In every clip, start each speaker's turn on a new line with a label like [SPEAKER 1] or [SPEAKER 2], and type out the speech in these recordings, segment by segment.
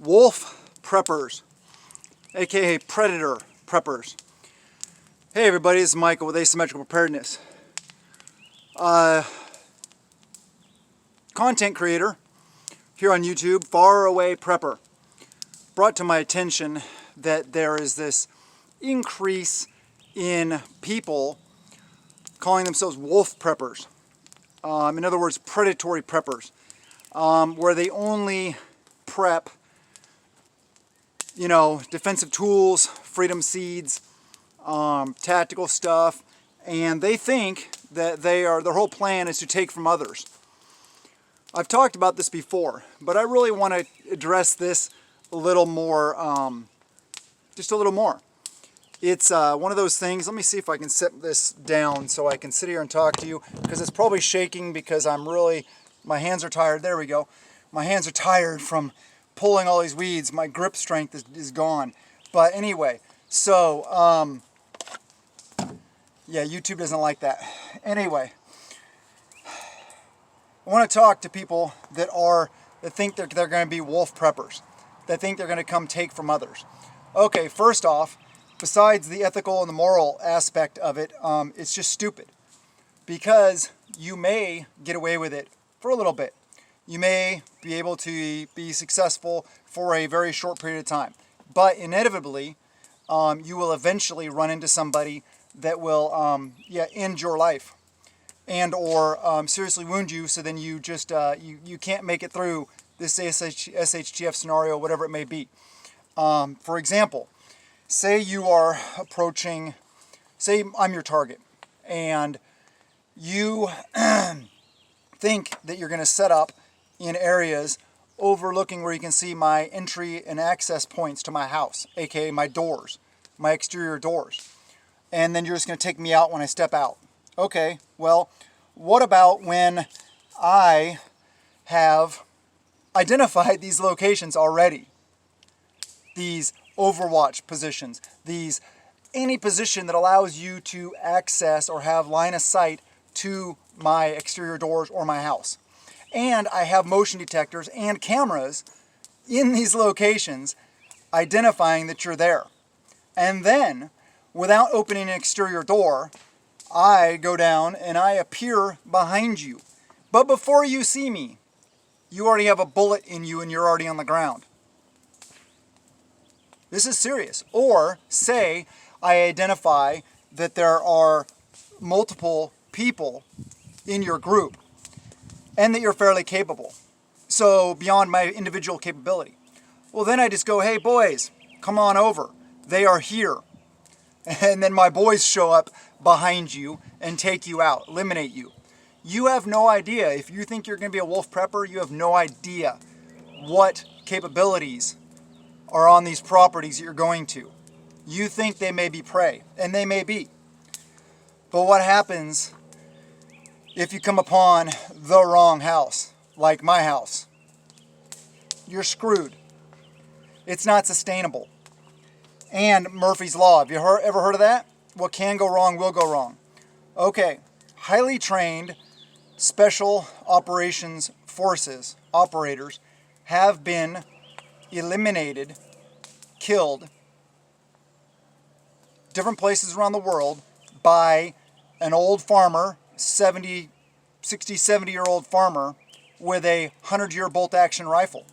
[SPEAKER 1] wolf preppers, aka predator preppers. Hey everybody, this is Michael with Asymmetrical Preparedness. Content creator here on YouTube, Faraway Prepper, brought to my attention that there is this increase in people calling themselves wolf preppers. In other words, predatory preppers, where they only prep, defensive tools, freedom seeds, tactical stuff, and they think that their whole plan is to take from others. I've talked about this before, but I really want to address this a little more, just a little more. It's one of those things. Let me see if I can set this down so I can sit here and talk to you, because it's probably shaking because my hands are tired. There we go. My hands are tired from pulling all these weeds. My grip strength is gone. But anyway, so, yeah, YouTube doesn't like that. Anyway, I want to talk to people that think they're going to be wolf preppers, that think they're going to come take from others. Okay, first off, besides the ethical and the moral aspect of it, it's just stupid, because you may get away with it for a little bit. You may be able to be successful for a very short period of time, but inevitably, you will eventually run into somebody that will, end your life, and or seriously wound you. So then you just you can't make it through this SHTF scenario, whatever it may be. For example, say you are approaching, say I'm your target, and you think that you're going to set up in areas overlooking where you can see my entry and access points to my house, aka my doors, my exterior doors. And then you're just going to take me out when I step out. Okay, well, what about when I have identified these locations already? These overwatch positions, any position that allows you to access or have line of sight to my exterior doors or my house. And I have motion detectors and cameras in these locations identifying that you're there. And then, without opening an exterior door, I go down and I appear behind you. But before you see me, you already have a bullet in you and you're already on the ground. This is serious. Or say I identify that there are multiple people in your group and that you're fairly capable, so beyond my individual capability. Well, then I just go, hey boys, come on over. They are here. And then my boys show up behind you and take you out, eliminate you. You have no idea. If you think you're going to be a wolf prepper, you have no idea what capabilities are on these properties that you're going to. You think they may be prey, and they may be. But what happens if you come upon the wrong house, like my house? You're screwed. It's not sustainable. And Murphy's Law, have you ever heard of that? What can go wrong will go wrong. Okay, highly trained special operations forces, operators, have been eliminated, killed, different places around the world by an old farmer, 60, 70-year-old farmer with a 100-year bolt-action rifle.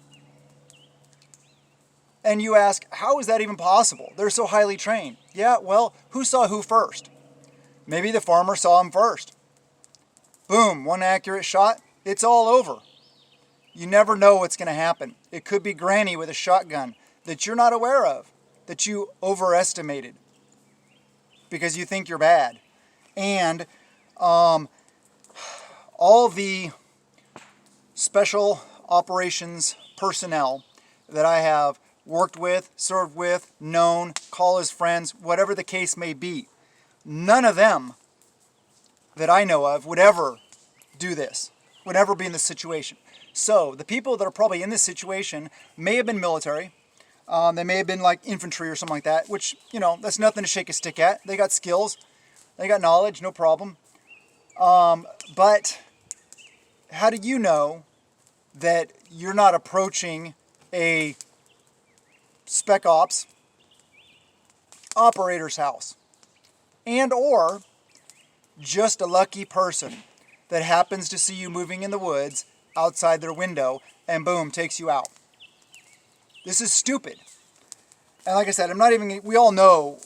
[SPEAKER 1] And you ask, how is that even possible? They're so highly trained. Yeah, well, who saw who first? Maybe the farmer saw him first. Boom, one accurate shot, it's all over. You never know what's going to happen. It could be Granny with a shotgun that you're not aware of, that you overestimated because you think you're bad. And all the special operations personnel that I have worked with, served with, known, call as friends, whatever the case may be, none of them that I know of would ever do this, would ever be in this situation. So the people that are probably in this situation may have been military. They may have been like infantry or something like that, which, that's nothing to shake a stick at. They got skills. They got knowledge, no problem. But how do you know that you're not approaching a spec ops operator's house, and or just a lucky person that happens to see you moving in the woods outside their window and boom, takes you out. This is stupid. And like I said, we all know,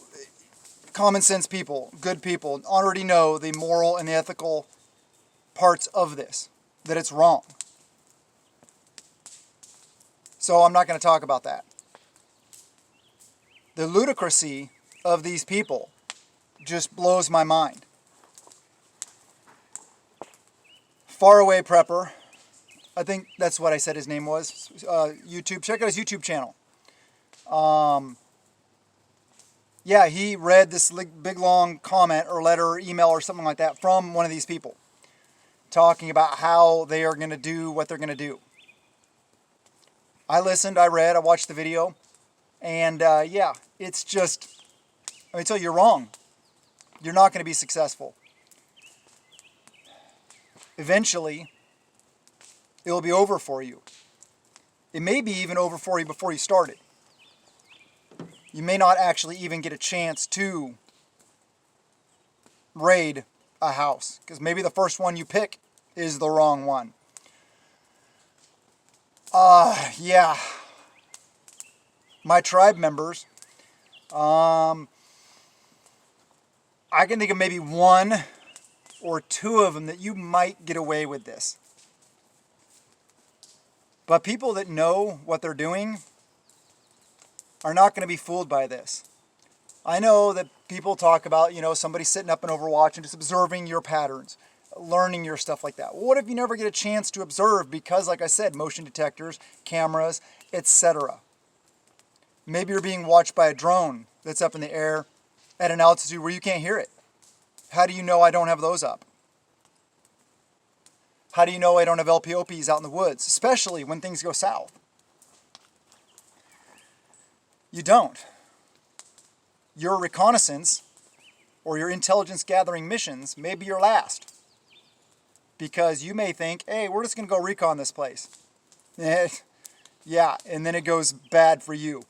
[SPEAKER 1] common sense people, good people, already know the moral and the ethical parts of this, that it's wrong. So I'm not going to talk about that. The ludicrousy of these people just blows my mind. Faraway Prepper, I think that's what I said his name was. YouTube, check out his YouTube channel. Yeah, he read this big long comment or letter or email or something like that from one of these people, talking about how they are going to do what they're going to do. I listened, I read, I watched the video, and yeah, it's just, let me tell you, you're wrong. You're not going to be successful. Eventually, it will be over for you. It may be even over for you before you started. You may not actually even get a chance to raid a house, because maybe the first one you pick is the wrong one. Yeah. My tribe members, I can think of maybe one or two of them that you might get away with this. But people that know what they're doing are not going to be fooled by this. I know that people talk about, somebody sitting up and Overwatch and just observing your patterns, learning your stuff like that. Well, what if you never get a chance to observe because, like I said, motion detectors, cameras, etc. Maybe you're being watched by a drone that's up in the air at an altitude where you can't hear it. How do you know I don't have those up? How do you know I don't have LPOPs out in the woods, especially when things go south? You don't. Your reconnaissance or your intelligence gathering missions may be your last. Because you may think, hey, we're just going to go recon this place. Yeah, and then it goes bad for you.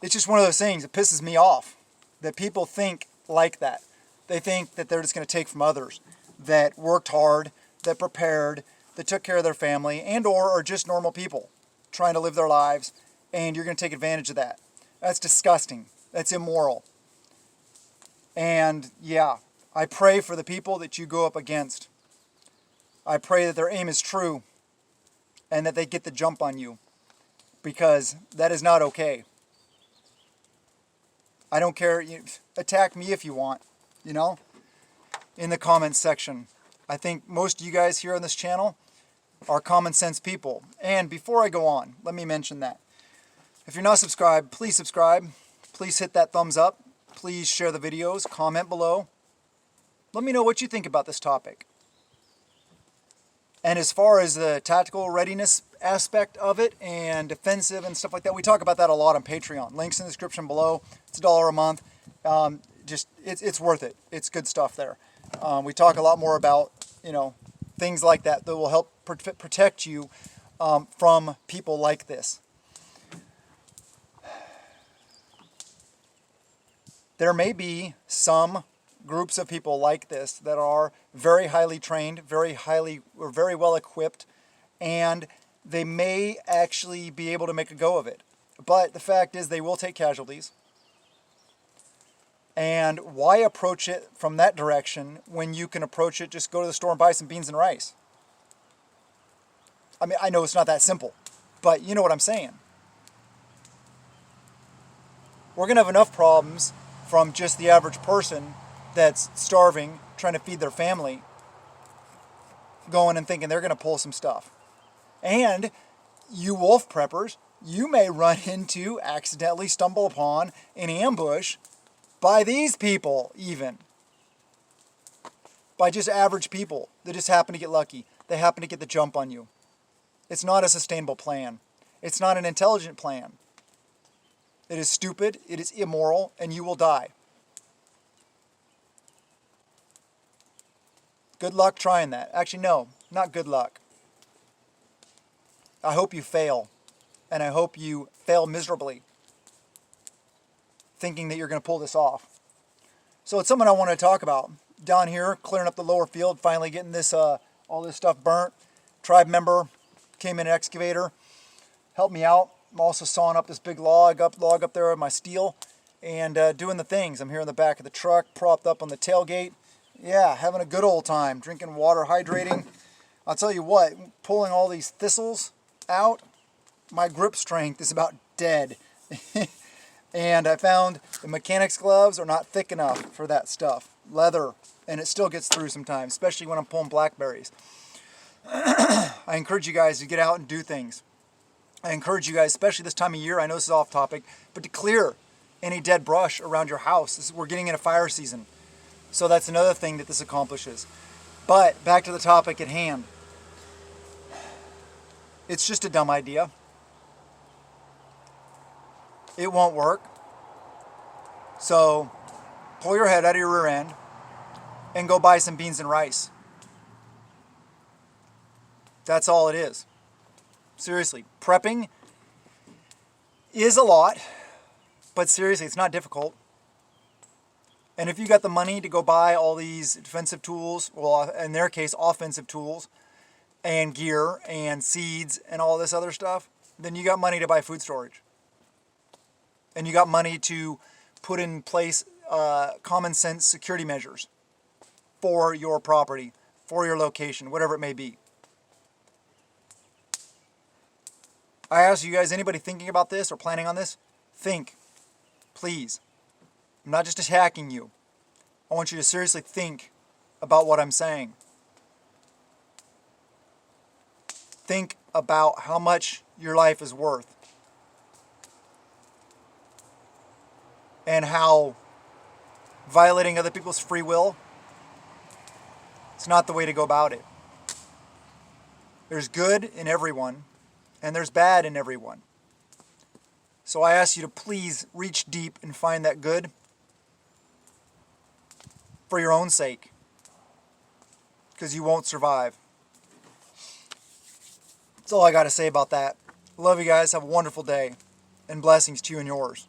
[SPEAKER 1] It's just one of those things that pisses me off, that people think like that. They think that they're just going to take from others that worked hard, that prepared, that took care of their family, and or are just normal people trying to live their lives, and you're going to take advantage of that. That's disgusting. That's immoral. And yeah, I pray for the people that you go up against. I pray that their aim is true and that they get the jump on you, because that is not okay. I don't care. Attack me if you want, in the comments section. I think most of you guys here on this channel are common sense people. And before I go on, let me mention that if you're not subscribed, please subscribe. Please hit that thumbs up. Please share the videos, comment below. Let me know what you think about this topic. And as far as the tactical readiness aspect of it and defensive and stuff like that, we talk about that a lot on Patreon. Links in the description below. It's $1 a month. It's worth it. It's good stuff there. We talk a lot more about, things like that will help protect you from people like this. There may be some groups of people like this that are very highly trained, very well equipped, and they may actually be able to make a go of it. But the fact is, they will take casualties. And why approach it from that direction when you can approach it, just go to the store and buy some beans and rice? I mean, I know it's not that simple, but you know what I'm saying. We're going to have enough problems from just the average person that's starving, trying to feed their family, going and thinking they're going to pull some stuff. And you wolf preppers, you may run into, accidentally stumble upon an ambush by these people even. By just average people that just happen to get lucky. They happen to get the jump on you. It's not a sustainable plan. It's not an intelligent plan. It is stupid, it is immoral, and you will die. Good luck trying that. Actually, no, not good luck. I hope you fail. And I hope you fail miserably, thinking that you're going to pull this off. So it's something I want to talk about. Down here, clearing up the lower field, finally getting this all this stuff burnt. Tribe member came in an excavator, helped me out. I'm also sawing up this big log up there with my steel and doing the things. I'm here in the back of the truck, propped up on the tailgate. Yeah, having a good old time, drinking water, hydrating. I'll tell you what, pulling all these thistles out, my grip strength is about dead. And I found the mechanics gloves are not thick enough for that stuff. Leather, and it still gets through sometimes, especially when I'm pulling blackberries. I encourage you guys to get out and do things. I encourage you guys, especially this time of year, I know this is off topic, but to clear any dead brush around your house. We're getting into fire season. So that's another thing that this accomplishes. But back to the topic at hand. It's just a dumb idea. It won't work. So pull your head out of your rear end and go buy some beans and rice. That's all it is. Seriously, prepping is a lot, but seriously, it's not difficult. And if you got the money to go buy all these defensive tools, well, in their case, offensive tools, and gear, and seeds, and all this other stuff, then you got money to buy food storage. And you got money to put in place common sense security measures for your property, for your location, whatever it may be. I ask you guys, anybody thinking about this or planning on this, think, please. I'm not just attacking you. I want you to seriously think about what I'm saying. Think about how much your life is worth. And how violating other people's free will, it's not the way to go about it. There's good in everyone, and there's bad in everyone. So I ask you to please reach deep and find that good for your own sake, because you won't survive. That's all I got to say about that. Love you guys. Have a wonderful day, and blessings to you and yours.